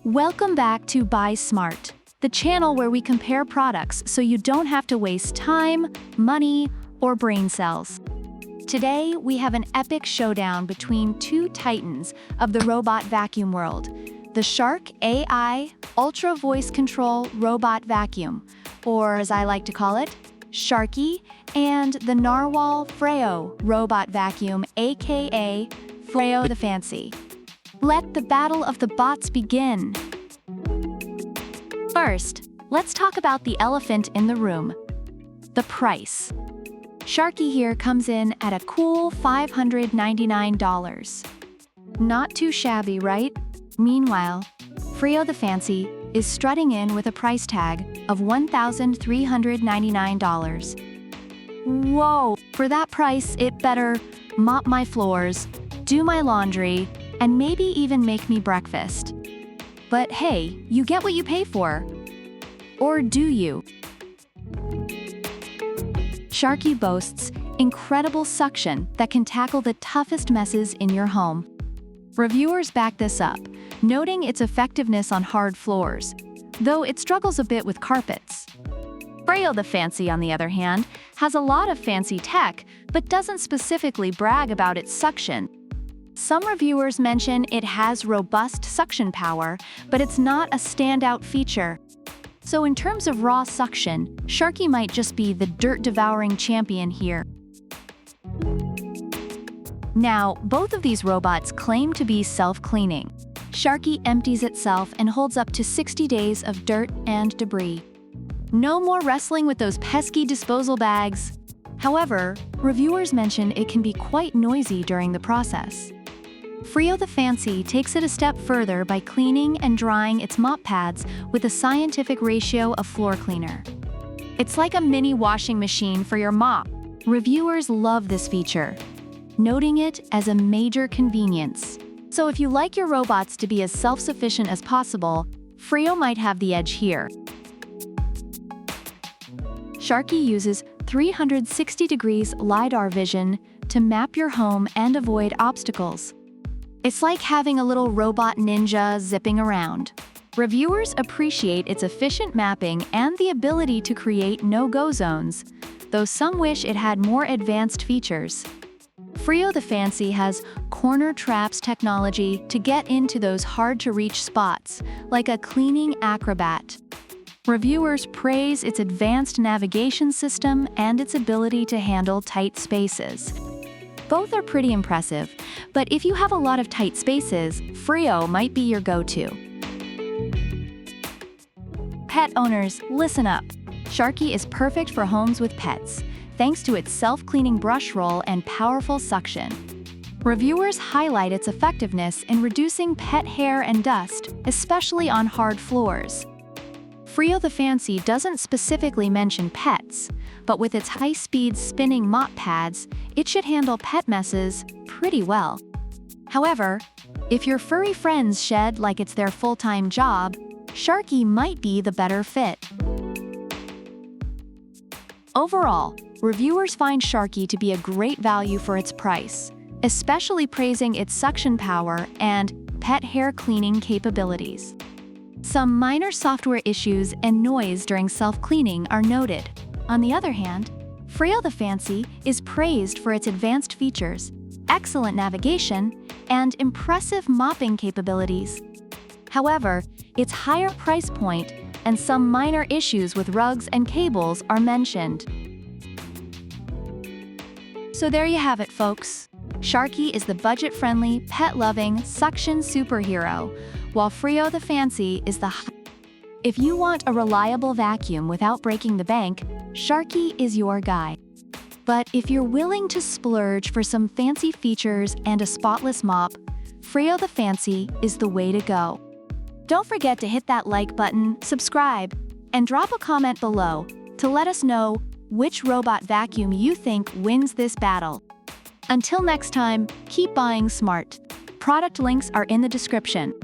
Welcome back to Buy Smart, the channel where we compare products so you don't have to waste time, money, or brain cells. Today, we have an epic showdown between two titans of the robot vacuum world, the Shark AI Ultra Voice Control Robot Vacuum, or as I like to call it, Sharky, and the NARWAL Freo Robot Vacuum, aka Freo the Fancy. Let the battle of the bots begin. First, let's talk about the elephant in the room, the price. Sharky here comes in at a cool $599. Not too shabby, right? Meanwhile, Freo the Fancy is strutting in with a price tag of $1,399. Whoa, for that price, it better mop my floors, do my laundry, and maybe even make me breakfast. But hey, you get what you pay for. Or do you? Sharky boasts incredible suction that can tackle the toughest messes in your home. Reviewers back this up, noting its effectiveness on hard floors, though it struggles a bit with carpets. Freo the Fancy, on the other hand, has a lot of fancy tech, but doesn't specifically brag about its suction. Some reviewers mention it has robust suction power, but it's not a standout feature. So in terms of raw suction, Sharky might just be the dirt-devouring champion here. Now, both of these robots claim to be self-cleaning. Sharky empties itself and holds up to 60 days of dirt and debris. No more wrestling with those pesky disposal bags. However, reviewers mention it can be quite noisy during the process. Freo the Fancy takes it a step further by cleaning and drying its mop pads with a scientific ratio of floor cleaner. It's like a mini washing machine for your mop. Reviewers love this feature, noting it as a major convenience. So if you like your robots to be as self-sufficient as possible, Freo might have the edge here. Sharky uses 360 degrees LiDAR vision to map your home and avoid obstacles. It's like having a little robot ninja zipping around. Reviewers appreciate its efficient mapping and the ability to create no-go zones, though some wish it had more advanced features. Freo the Fancy has corner traps technology to get into those hard-to-reach spots, like a cleaning acrobat. Reviewers praise its advanced navigation system and its ability to handle tight spaces. Both are pretty impressive, but if you have a lot of tight spaces, Freo might be your go-to. Pet owners, listen up. Sharky is perfect for homes with pets, thanks to its self-cleaning brush roll and powerful suction. Reviewers highlight its effectiveness in reducing pet hair and dust, especially on hard floors. Freo the Fancy doesn't specifically mention pets, but with its high-speed spinning mop pads, it should handle pet messes pretty well. However, if your furry friends shed like it's their full-time job, Sharky might be the better fit. Overall, reviewers find Sharky to be a great value for its price, especially praising its suction power and pet hair cleaning capabilities. Some minor software issues and noise during self-cleaning are noted. On the other hand, Freo the Fancy is praised for its advanced features, excellent navigation, and impressive mopping capabilities. However, its higher price point and some minor issues with rugs and cables are mentioned. So there you have it, folks. Sharky is the budget-friendly, pet-loving suction superhero, while Freo the Fancy is the If you want a reliable vacuum without breaking the bank, Sharky is your guy. But if you're willing to splurge for some fancy features and a spotless mop, Freo the Fancy is the way to go. Don't forget to hit that like button, subscribe, and drop a comment below to let us know which robot vacuum you think wins this battle. Until next time, keep buying smart. Product links are in the description.